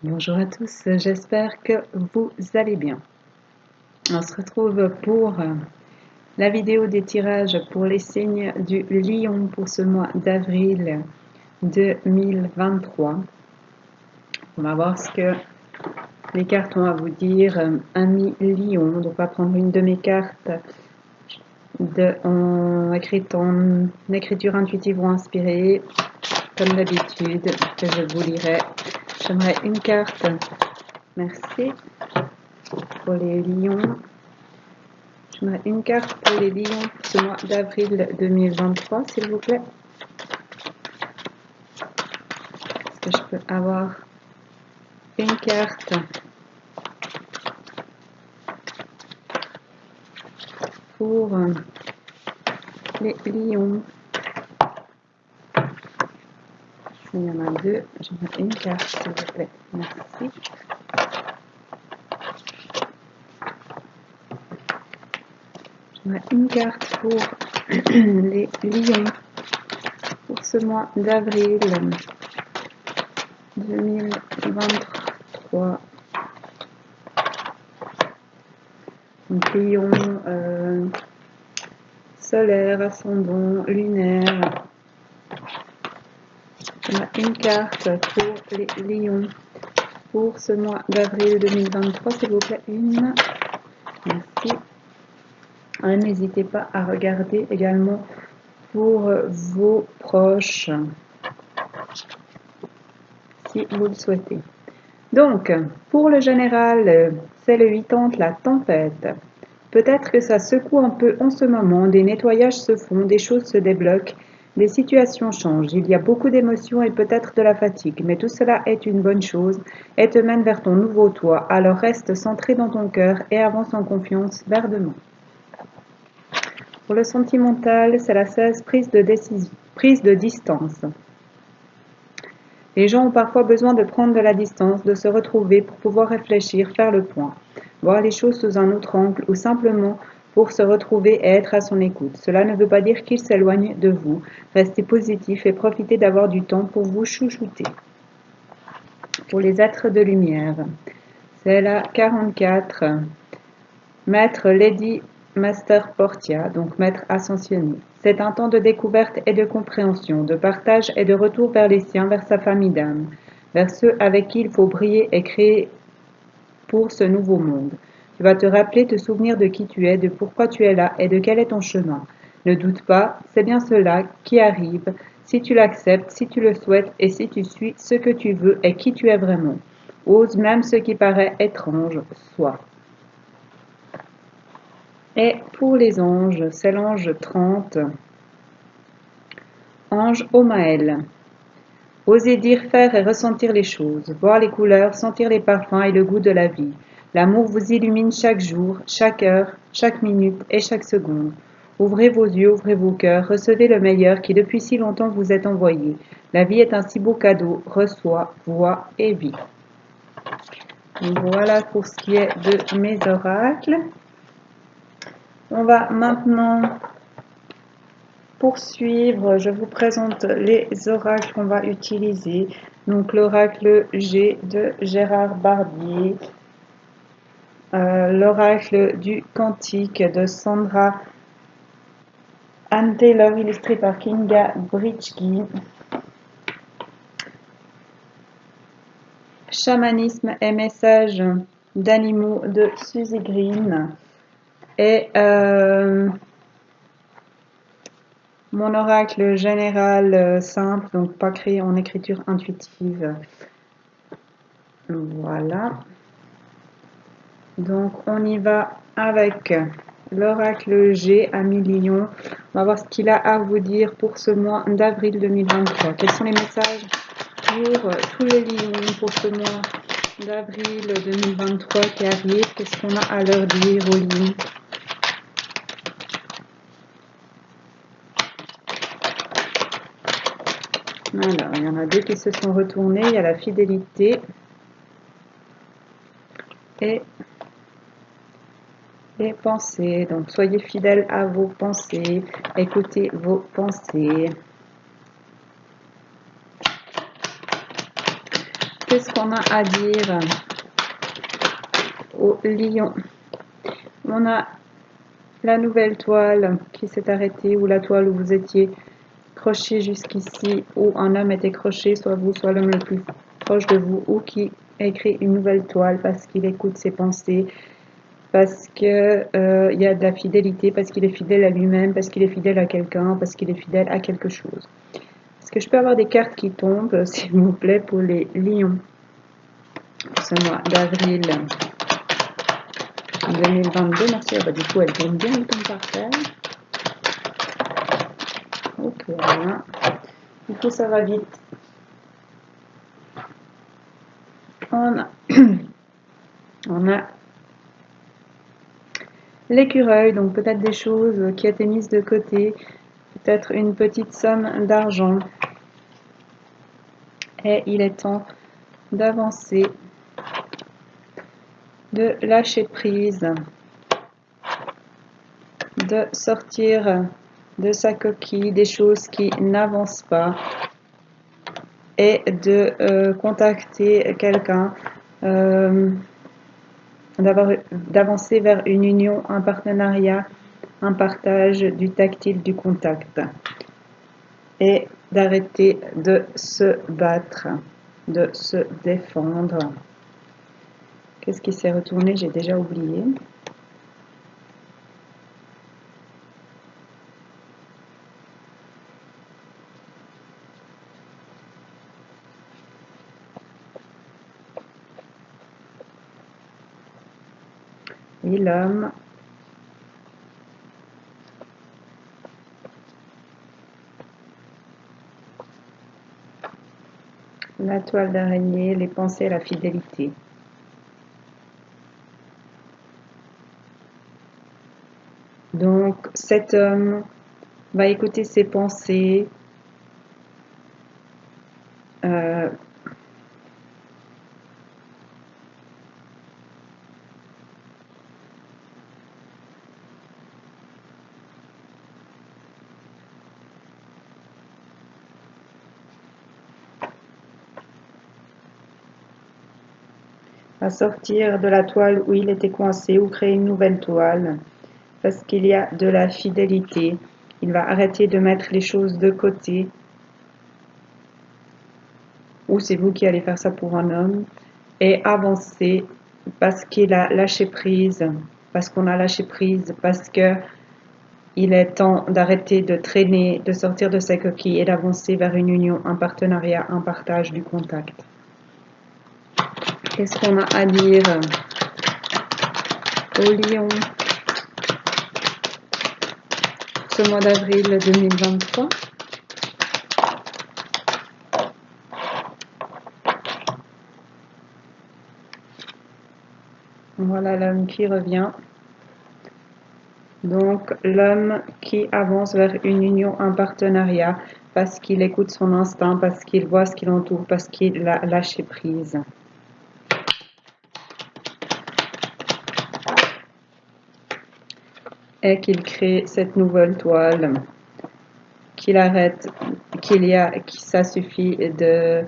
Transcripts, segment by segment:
Bonjour à tous, j'espère que vous allez bien. On se retrouve pour la vidéo des tirages pour les signes du Lion pour ce mois d'avril 2023. On va voir ce que les cartes ont à vous dire. Ami Lion, donc on va prendre une de mes cartes écrite en écriture intuitive ou inspirée, comme d'habitude, que je vous lirai. J'aimerais une carte. Merci. Pour les lions, j'aimerais une carte pour les lions pour ce mois d'avril 2023, s'il vous plaît. Est-ce que je peux avoir une carte pour les lions? Il y en a deux. J'aimerais une carte, s'il vous plaît. Merci. J'aimerais une carte pour les lions pour ce mois d'avril 2023. Donc lion, solaire, ascendant, lunaire. J'aimerais une carte pour les lions pour ce mois d'avril 2023, s'il vous plaît. Une. Merci. N'hésitez pas à regarder également pour vos proches, si vous le souhaitez. Donc, pour le général, c'est le 80, la tempête. Peut-être que ça secoue un peu en ce moment, des nettoyages se font, des choses se débloquent, des situations changent. Il y a beaucoup d'émotions et peut-être de la fatigue, mais tout cela est une bonne chose et te mène vers ton nouveau toi. Alors reste centré dans ton cœur et avance en confiance vers demain. Pour le sentimental, c'est la 16, prise de distance. Les gens ont parfois besoin de prendre de la distance, de se retrouver pour pouvoir réfléchir, faire le point, voir les choses sous un autre angle ou simplement pour se retrouver et être à son écoute. Cela ne veut pas dire qu'ils s'éloignent de vous. Restez positif et profitez d'avoir du temps pour vous chouchouter. Pour les êtres de lumière, c'est la 44, Maître Lady Master Portia, donc Maître ascensionné. C'est un temps de découverte et de compréhension, de partage et de retour vers les siens, vers sa famille d'âme, vers ceux avec qui il faut briller et créer pour ce nouveau monde. Tu vas te rappeler, te souvenir de qui tu es, de pourquoi tu es là et de quel est ton chemin. Ne doute pas, c'est bien cela qui arrive, si tu l'acceptes, si tu le souhaites et si tu suis ce que tu veux et qui tu es vraiment. Ose même ce qui paraît étrange, sois. Et pour les anges, c'est l'ange 30, ange Omaël. Osez dire, faire et ressentir les choses, voir les couleurs, sentir les parfums et le goût de la vie. L'amour vous illumine chaque jour, chaque heure, chaque minute et chaque seconde. Ouvrez vos yeux, ouvrez vos cœurs, recevez le meilleur qui depuis si longtemps vous est envoyé. La vie est un si beau cadeau, reçois, vois et vis. Voilà pour ce qui est de mes oracles. On va maintenant poursuivre. Je vous présente les oracles qu'on va utiliser. Donc l'oracle G de Gérard Barbier, l'oracle du Cantique de Sandra Anne Taylor, illustré par Kinga Britschgi, Chamanisme et messages d'animaux de Suzy Green et mon oracle général simple, donc pas créé en écriture intuitive. Voilà. Donc on y va avec l'oracle G à Lion. On va voir ce qu'il a à vous dire pour ce mois d'avril 2023. Quels sont les messages pour tous les lions pour ce mois d'avril 2023 qui arrive? Qu'est-ce qu'on a à leur dire aux lions? Alors, il y en a deux qui se sont retournés. Il y a la fidélité et les pensées. Donc, soyez fidèles à vos pensées. Écoutez vos pensées. qu'est-ce qu'on a à dire au lion? On a la nouvelle toile qui s'est arrêtée, ou la toile où vous étiez croché jusqu'ici, où un homme était croché, soit vous, soit l'homme le plus proche de vous, ou qui écrit une nouvelle toile parce qu'il écoute ses pensées, parce que il y a de la fidélité, parce qu'il est fidèle à lui-même, parce qu'il est fidèle à quelqu'un, parce qu'il est fidèle à quelque chose. Est-ce que je peux avoir des cartes qui tombent, s'il vous plaît, pour les lions ce mois d'avril 2022? Merci. Ah bah, du coup, elle tombe bien, elle tombe par terre. Ok, voilà. Du coup, ça va vite. On a, on a l'écureuil, donc peut-être des choses qui étaient mises de côté, peut-être une petite somme d'argent. Et il est temps d'avancer, de lâcher prise, de sortir de sa coquille des choses qui n'avancent pas et de contacter quelqu'un, d'avancer vers une union, un partenariat, un partage du tactile, du contact, et d'arrêter de se battre, de se défendre. Qu'est-ce qui s'est retourné? J'ai déjà oublié. Et l'homme, la toile d'araignée, les pensées, la fidélité. Donc cet homme va écouter ses pensées, à sortir de la toile où il était coincé, ou créer une nouvelle toile, parce qu'il y a de la fidélité. Il va arrêter de mettre les choses de côté, ou c'est vous qui allez faire ça pour un homme, et avancer parce qu'il a lâché prise, parce qu'on a lâché prise, parce que il est temps d'arrêter de traîner, de sortir de sa coquille et d'avancer vers une union, un partenariat, un partage du contact. Qu'est-ce qu'on a à dire au lion ce mois d'avril 2023? Voilà l'homme qui revient. Donc l'homme qui avance vers une union, un partenariat, parce qu'il écoute son instinct, parce qu'il voit ce qui l'entoure, parce qu'il a lâché prise. Et qu'il crée cette nouvelle toile, qu'il arrête, que ça suffit de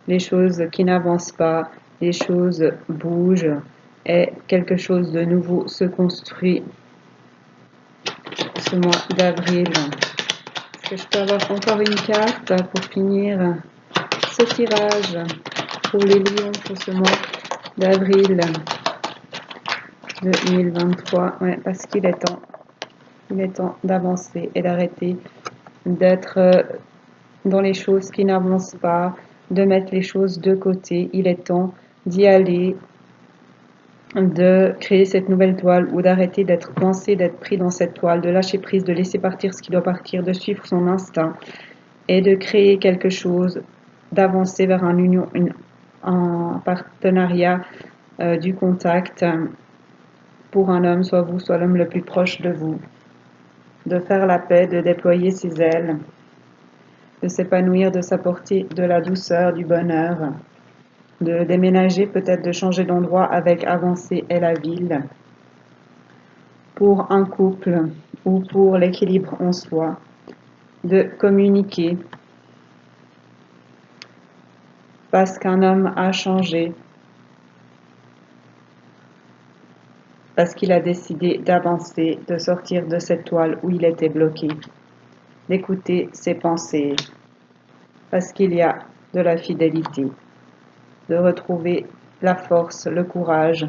les choses qui n'avancent pas, les choses bougent et quelque chose de nouveau se construit ce mois d'avril. Est-ce que je peux avoir encore une carte pour finir ce tirage pour les lions pour ce mois d'avril 2023? Ouais, parce qu'il est temps. Il est temps d'avancer et d'arrêter d'être dans les choses qui n'avancent pas, de mettre les choses de côté. Il est temps d'y aller, de créer cette nouvelle toile, ou d'arrêter d'être coincé, d'être pris dans cette toile, de lâcher prise, de laisser partir ce qui doit partir, de suivre son instinct et de créer quelque chose, d'avancer vers un partenariat, du contact pour un homme, soit vous, soit l'homme le plus proche de vous, de faire la paix, de déployer ses ailes, de s'épanouir, de s'apporter de la douceur, du bonheur, de déménager, peut-être de changer d'endroit avec avancer et la ville, pour un couple ou pour l'équilibre en soi, de communiquer, parce qu'un homme a changé, parce qu'il a décidé d'avancer, de sortir de cette toile où il était bloqué, d'écouter ses pensées, parce qu'il y a de la fidélité, de retrouver la force, le courage,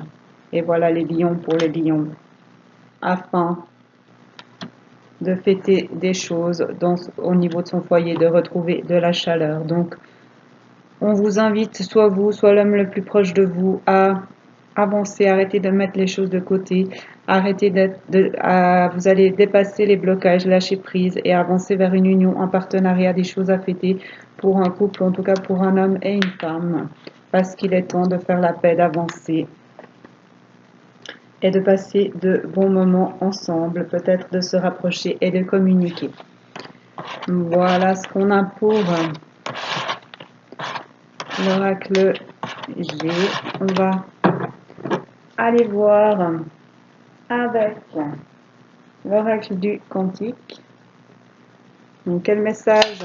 et voilà les lions pour les lions, afin de fêter des choses au niveau de son foyer, de retrouver de la chaleur. Donc, on vous invite, soit vous, soit l'homme le plus proche de vous, à avancer, arrêtez de mettre les choses de côté, arrêtez vous allez dépasser les blocages, lâcher prise et avancer vers une union, un partenariat, des choses à fêter pour un couple, en tout cas pour un homme et une femme, parce qu'il est temps de faire la paix, d'avancer et de passer de bons moments ensemble, peut-être de se rapprocher et de communiquer. Voilà ce qu'on a pour l'oracle G. On va aller voir avec l'oracle du Cantique. Donc, quel message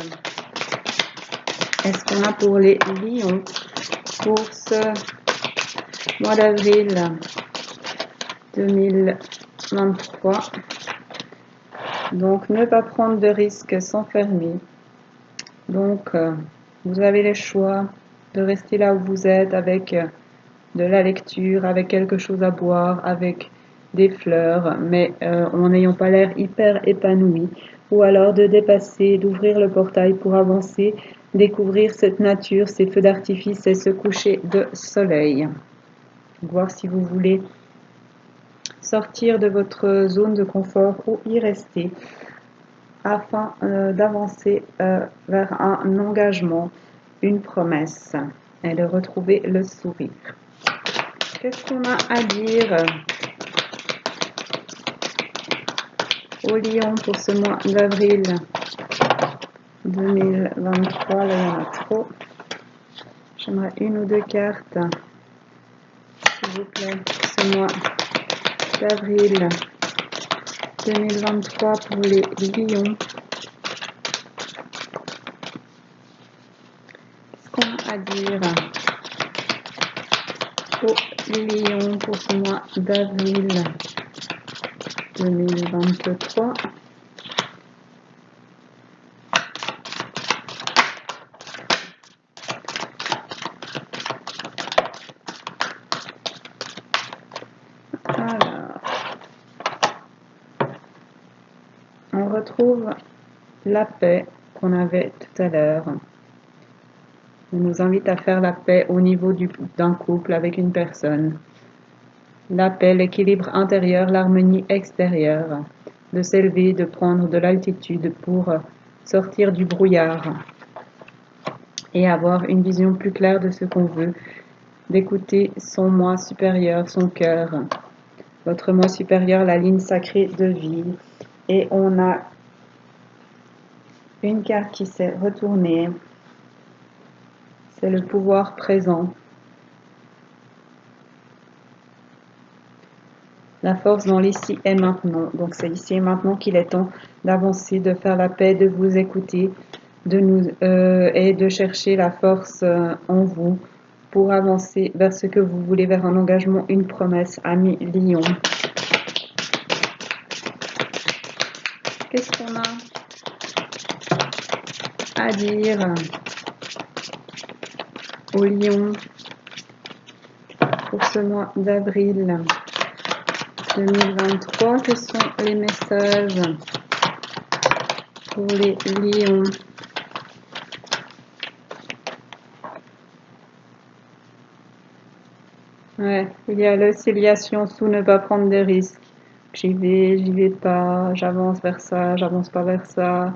est-ce qu'on a pour les lions pour ce mois d'avril 2023? Donc, ne pas prendre de risques, s'enfermer. Donc, vous avez le choix de rester là où vous êtes avec de la lecture, avec quelque chose à boire, avec des fleurs, mais en n'ayant pas l'air hyper épanoui, ou alors de dépasser, d'ouvrir le portail pour avancer, découvrir cette nature, ces feux d'artifice et ce coucher de soleil. Voir si vous voulez sortir de votre zone de confort ou y rester afin d'avancer vers un engagement, une promesse et de retrouver le sourire. Qu'est-ce qu'on a à dire au lion pour ce mois d'avril 2023? Là, il y en a trop. J'aimerais une ou deux cartes, s'il vous plaît, pour ce mois d'avril 2023 pour les lions. Qu'est-ce qu'on a à dire aux lions pour ce mois d'avril 2023? Alors, on retrouve la paix qu'on avait tout à l'heure. On nous invite à faire la paix au niveau d'un couple avec une personne. La paix, l'équilibre intérieur, l'harmonie extérieure. De s'élever, de prendre de l'altitude pour sortir du brouillard et avoir une vision plus claire de ce qu'on veut, d'écouter son moi supérieur, son cœur. Votre moi supérieur, la ligne sacrée de vie. Et on a une carte qui s'est retournée. C'est le pouvoir présent. La force dans l'ici et maintenant. Donc c'est ici et maintenant qu'il est temps d'avancer, de faire la paix, de vous écouter, et de chercher la force en vous pour avancer vers ce que vous voulez, vers un engagement, une promesse, ami lion. Qu'est-ce qu'on a à dire au lion pour ce mois d'avril 2023? Quels sont les messages pour les lions? Ouais, il y a l'oscillation sous ne pas prendre des risques. J'y vais pas, j'avance vers ça, j'avance pas vers ça.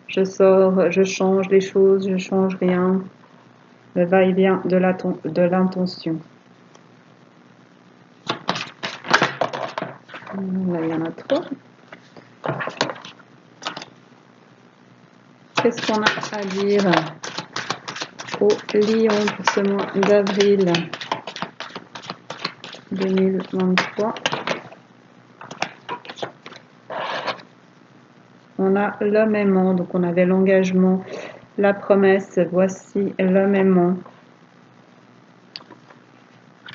Je sors, je change les choses, je change rien. Le va-et-vient de l'intention. Là, il y en a trop. Qu'est-ce qu'on a à dire au lion pour ce mois d'avril 2023? On a l'homme aimant, donc on avait l'engagement, la promesse, voici l'homme aimant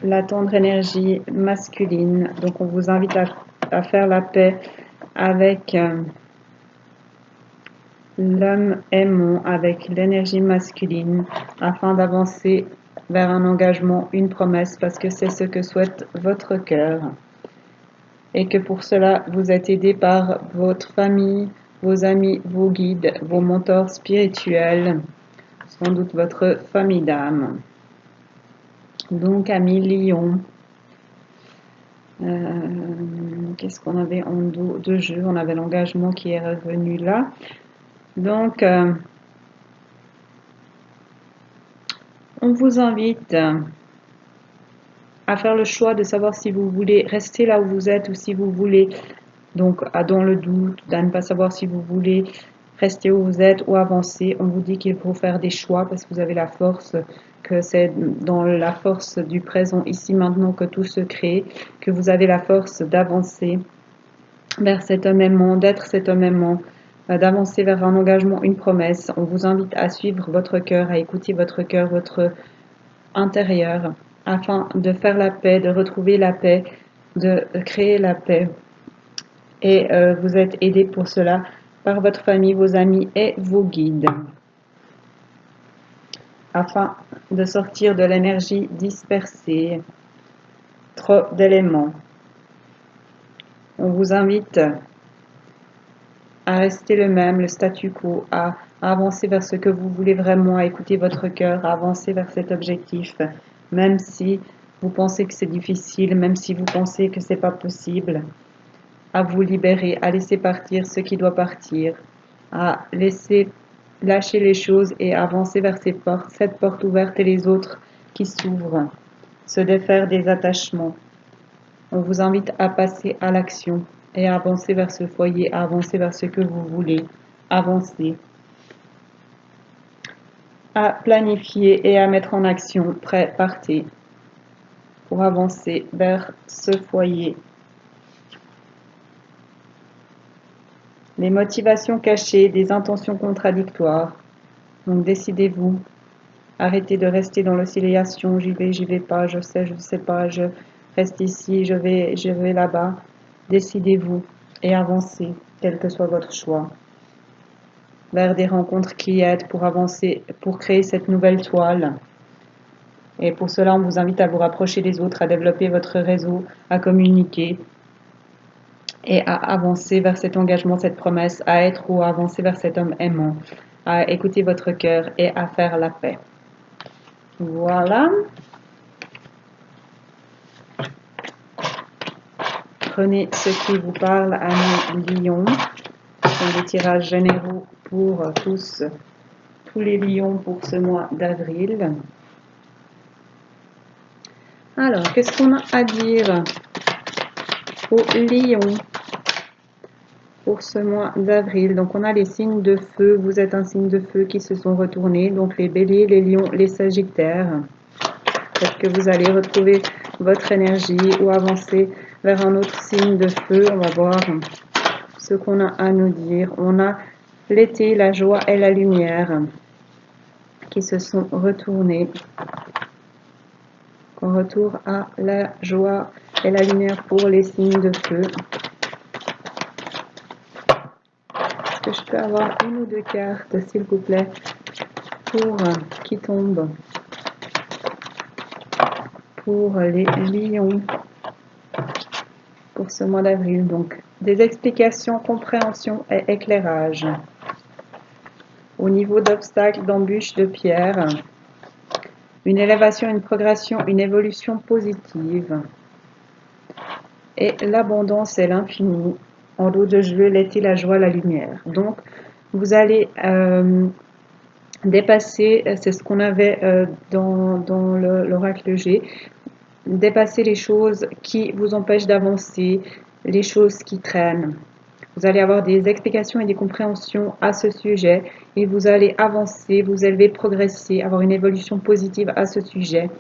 la tendre énergie masculine. Donc on vous invite à faire la paix avec l'homme aimant, avec l'énergie masculine, afin d'avancer vers un engagement, une promesse, parce que c'est ce que souhaite votre cœur. Et que pour cela, vous êtes aidé par votre famille, vos amis, vos guides, vos mentors spirituels, sans doute votre famille d'âme. Donc, amis Lion, qu'est-ce qu'on avait en dos de jeu? On avait l'engagement qui est revenu là. Donc, on vous invite à faire le choix de savoir si vous voulez rester là où vous êtes ou si vous voulez, donc dans le doute, à ne pas savoir si vous voulez rester où vous êtes ou avancer. On vous dit qu'il faut faire des choix parce que vous avez la force, que c'est dans la force du présent, ici maintenant, que tout se crée, que vous avez la force d'avancer vers cet homme aimant, d'être cet homme aimant, d'avancer vers un engagement, une promesse. On vous invite à suivre votre cœur, à écouter votre cœur, votre intérieur, afin de faire la paix, de retrouver la paix, de créer la paix. Et vous êtes aidé pour cela par votre famille, vos amis et vos guides, afin de sortir de l'énergie dispersée, trop d'éléments. On vous invite à rester le même, le statu quo, à avancer vers ce que vous voulez vraiment, à écouter votre cœur, à avancer vers cet objectif, même si vous pensez que c'est difficile, même si vous pensez que c'est pas possible, à vous libérer, à laisser partir ce qui doit partir, à laisser lâcher les choses et avancer vers cette porte ouverte et les autres qui s'ouvrent, se défaire des attachements. On vous invite à passer à l'action et à avancer vers ce foyer, à avancer vers ce que vous voulez, avancer, à planifier et à mettre en action, prêt, partez, pour avancer vers ce foyer. Les motivations cachées, des intentions contradictoires. Donc décidez-vous, arrêtez de rester dans l'oscillation, j'y vais pas, je sais pas, je reste ici, je vais là-bas. Décidez-vous et avancez, quel que soit votre choix, vers des rencontres qui aident pour avancer, pour créer cette nouvelle toile. Et pour cela, on vous invite à vous rapprocher des autres, à développer votre réseau, à communiquer et à avancer vers cet engagement, cette promesse, à être ou à avancer vers cet homme aimant, à écouter votre cœur et à faire la paix. Voilà. Prenez ce qui vous parle, amis lions. Ce sont des tirages généraux pour tous les lions pour ce mois d'avril. Alors, qu'est-ce qu'on a à dire aux lions pour ce mois d'avril? Donc, on a les signes de feu. Vous êtes un signe de feu qui se sont retournés. Donc, les béliers, les lions, les sagittaires. Peut-être que vous allez retrouver votre énergie ou avancer vers un autre signe de feu. On va voir ce qu'on a à nous dire. On a l'été, la joie et la lumière qui se sont retournés. On retourne à la joie et la lumière pour les signes de feu. Est-ce que je peux avoir une ou deux cartes, s'il vous plaît, pour qui tombe pour les lions pour ce mois d'avril? Donc, des explications, compréhension et éclairage. Au niveau d'obstacles, d'embûches, de pierres, une élévation, une progression, une évolution positive. Et l'abondance et l'infini. En lot de jeu, l'été, la joie, la lumière. Donc, vous allez dépasser, c'est ce qu'on avait dans l'oracle G, dépasser les choses qui vous empêchent d'avancer, les choses qui traînent. Vous allez avoir des explications et des compréhensions à ce sujet et vous allez avancer, vous élever, progresser, avoir une évolution positive à ce sujet,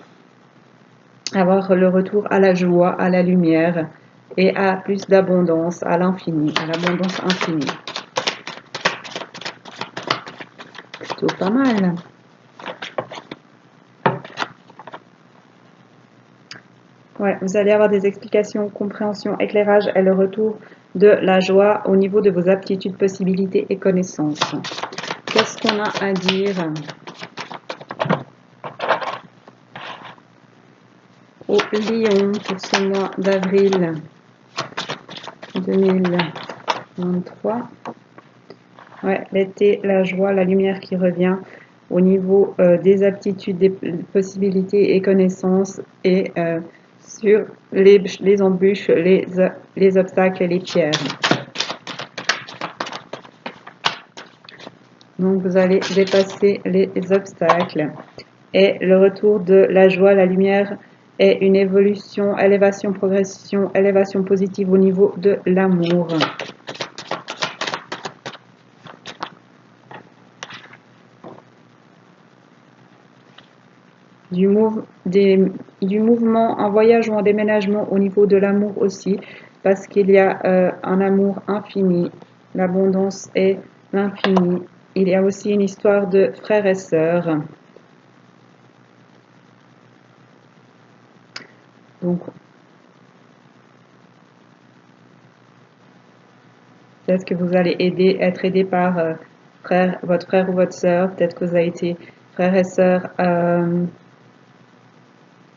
avoir le retour à la joie, à la lumière et à plus d'abondance, à l'infini, à l'abondance infinie. Plutôt pas mal. Ouais, vous allez avoir des explications, compréhension, éclairage et le retour de la joie au niveau de vos aptitudes, possibilités et connaissances. Qu'est-ce qu'on a à dire au Lion pour ce mois d'avril 2023? Ouais, l'été, la joie, la lumière qui revient au niveau des aptitudes, des possibilités et connaissances et sur les embûches, les obstacles et les pierres. Donc vous allez dépasser les obstacles et le retour de la joie, la lumière est une évolution, élévation, progression, élévation positive au niveau de l'amour. Du mouvement, un voyage ou un déménagement au niveau de l'amour aussi, parce qu'il y a un amour infini, l'abondance est l'infini. Il y a aussi une histoire de frères et sœurs. Donc, peut-être que vous allez être aidé par votre frère ou votre sœur, peut-être que vous avez été frère et sœur.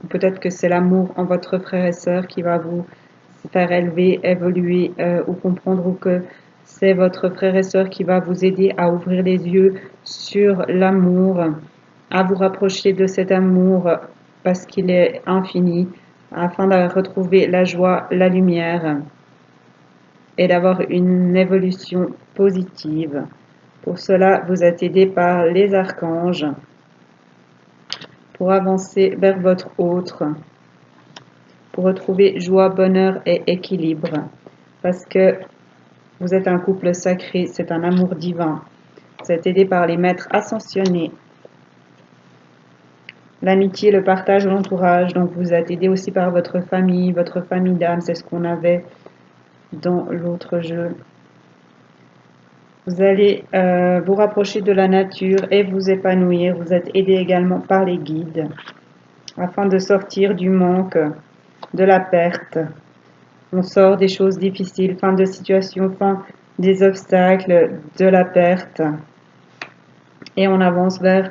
Peut-être que c'est l'amour en votre frère et sœur qui va vous faire élever, évoluer ou comprendre, ou que c'est votre frère et sœur qui va vous aider à ouvrir les yeux sur l'amour, à vous rapprocher de cet amour parce qu'il est infini, afin de retrouver la joie, la lumière et d'avoir une évolution positive. Pour cela, vous êtes aidé par les archanges pour avancer vers votre autre, pour retrouver joie, bonheur et équilibre. Parce que vous êtes un couple sacré, c'est un amour divin. Vous êtes aidé par les maîtres ascensionnés. L'amitié, le partage, l'entourage. Donc vous êtes aidé aussi par votre famille d'âme, c'est ce qu'on avait dans l'autre jeu. Vous allez vous rapprocher de la nature et vous épanouir. Vous êtes aidé également par les guides afin de sortir du manque, de la perte. On sort des choses difficiles, fin de situation, fin des obstacles, de la perte. Et on avance vers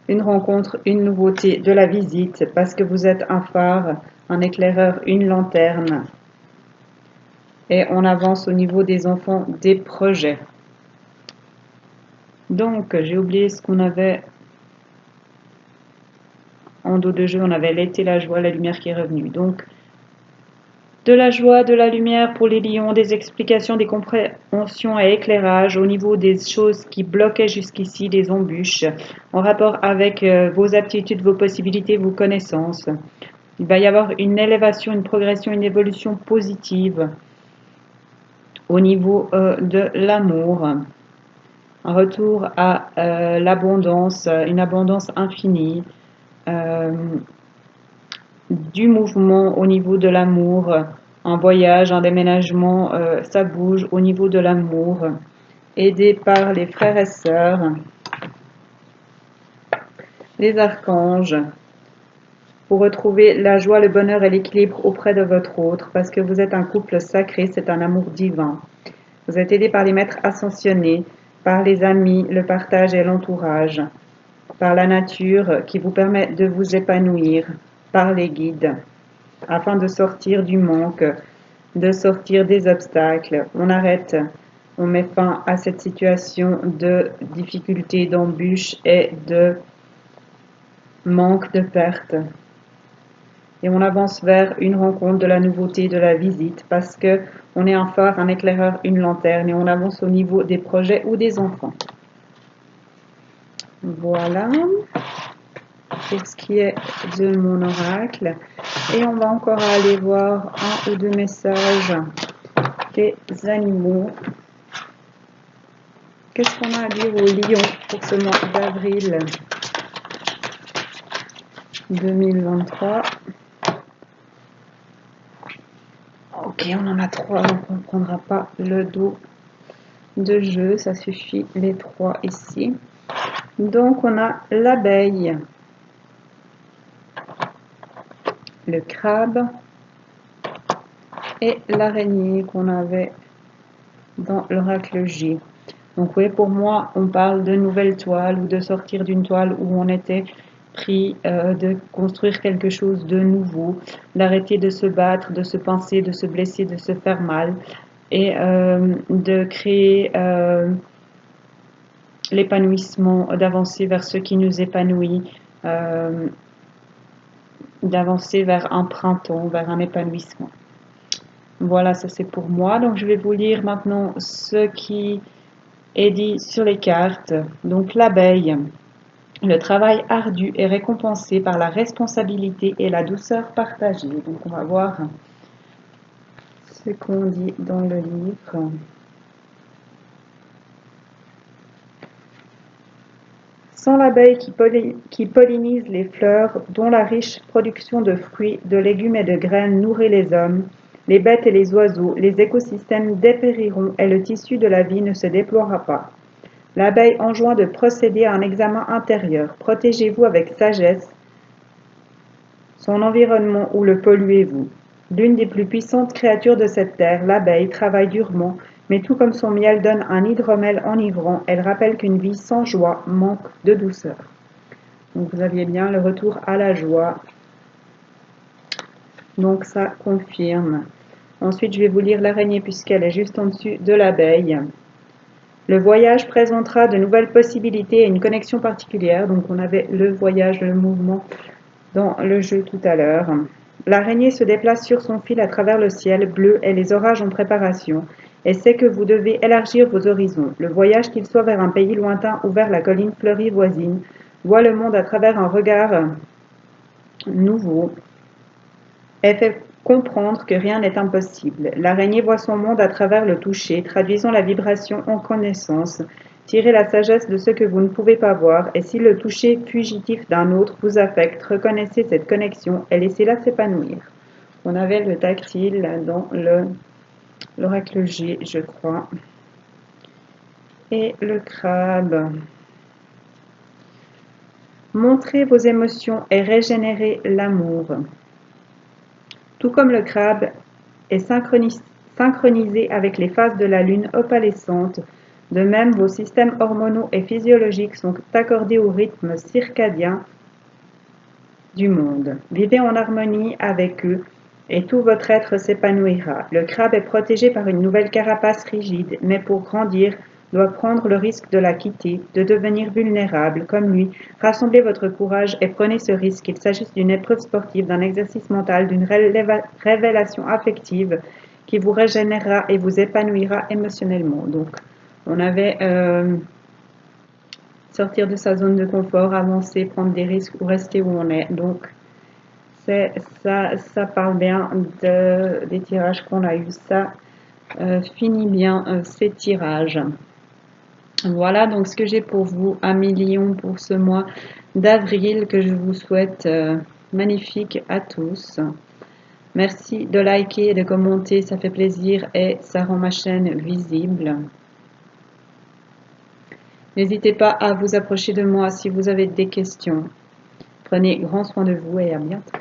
une rencontre, une nouveauté, de la visite, parce que vous êtes un phare, un éclaireur, une lanterne. Et on avance au niveau des enfants, des projets. Donc, j'ai oublié ce qu'on avait en dos de jeu. On avait l'été, la joie, la lumière qui est revenue. Donc, de la joie, de la lumière pour les lions, des explications, des compréhensions et éclairages au niveau des choses qui bloquaient jusqu'ici, des embûches, en rapport avec vos aptitudes, vos possibilités, vos connaissances. Il va y avoir une élévation, une progression, une évolution positive au niveau de l'amour. Un retour à l'abondance, une abondance infinie, du mouvement au niveau de l'amour, un voyage, un déménagement, ça bouge au niveau de l'amour, aidé par les frères et sœurs, les archanges, pour retrouver la joie, le bonheur et l'équilibre auprès de votre autre, parce que vous êtes un couple sacré, c'est un amour divin. Vous êtes aidé par les maîtres ascensionnés, par les amis, le partage et l'entourage, par la nature qui vous permet de vous épanouir, par les guides, afin de sortir du manque, de sortir des obstacles. On arrête, on met fin à cette situation de difficulté, d'embûche et de manque, de perte. Et on avance vers une rencontre, de la nouveauté, de la visite, parce que on est un phare, un éclaireur, une lanterne, et on avance au niveau des projets ou des enfants. Voilà pour ce qui est de mon oracle. Et on va encore aller voir un ou deux messages des animaux. Qu'est-ce qu'on a à dire aux lions pour ce mois d'avril 2023? Ok, on en a 3, donc on ne prendra pas le dos de jeu, ça suffit les 3 ici. Donc on a l'abeille, le crabe, et l'araignée qu'on avait dans l'oracle J. Donc oui, pour moi, on parle de nouvelle toile ou de sortir d'une toile où on était pris, de construire quelque chose de nouveau, d'arrêter de se battre, de se pincer, de se blesser, de se faire mal et de créer l'épanouissement, d'avancer vers ce qui nous épanouit, d'avancer vers un printemps, vers un épanouissement. Voilà, ça c'est pour moi. Donc je vais vous lire maintenant ce qui est dit sur les cartes. Donc l'abeille. Le travail ardu est récompensé par la responsabilité et la douceur partagée. Donc on va voir ce qu'on dit dans le livre. Sans l'abeille qui pollinise les fleurs, dont la riche production de fruits, de légumes et de graines nourrit les hommes, les bêtes et les oiseaux, les écosystèmes dépériront et le tissu de la vie ne se déploiera pas. L'abeille enjoint de procéder à un examen intérieur. Protégez-vous avec sagesse son environnement ou le polluez-vous. L'une des plus puissantes créatures de cette terre, l'abeille, travaille durement, mais tout comme son miel donne un hydromel enivrant, elle rappelle qu'une vie sans joie manque de douceur. Donc vous aviez bien le retour à la joie. Donc ça confirme. Ensuite, je vais vous lire l'araignée puisqu'elle est juste en dessus de l'abeille. Le voyage présentera de nouvelles possibilités et une connexion particulière. Donc on avait le voyage, le mouvement dans le jeu tout à l'heure. L'araignée se déplace sur son fil à travers le ciel bleu et les orages en préparation, et sait que vous devez élargir vos horizons. Le voyage, qu'il soit vers un pays lointain ou vers la colline fleurie voisine, voit le monde à travers un regard nouveau et fait comprendre que rien n'est impossible. L'araignée voit son monde à travers le toucher, traduisant la vibration en connaissance. Tirez la sagesse de ce que vous ne pouvez pas voir, et si le toucher fugitif d'un autre vous affecte, reconnaissez cette connexion et laissez-la s'épanouir. On avait le tactile dans l'oracle G, je crois. Et le crabe. Montrez vos émotions et régénérez l'amour. Tout comme le crabe est synchronisé avec les phases de la lune opalescente, de même vos systèmes hormonaux et physiologiques sont accordés au rythme circadien du monde. Vivez en harmonie avec eux et tout votre être s'épanouira. Le crabe est protégé par une nouvelle carapace rigide, mais pour grandir, doit prendre le risque de la quitter, de devenir vulnérable, comme lui. Rassemblez votre courage et prenez ce risque, qu'il s'agisse d'une épreuve sportive, d'un exercice mental, d'une révélation affective qui vous régénérera et vous épanouira émotionnellement. Donc, on avait sortir de sa zone de confort, avancer, prendre des risques ou rester où on est. Donc, ça parle bien des tirages qu'on a eu. Ça finit bien ces tirages. Voilà donc ce que j'ai pour vous, amis Lion, pour ce mois d'avril, que je vous souhaite magnifique à tous. Merci de liker et de commenter, ça fait plaisir et ça rend ma chaîne visible. N'hésitez pas à vous approcher de moi si vous avez des questions. Prenez grand soin de vous et à bientôt.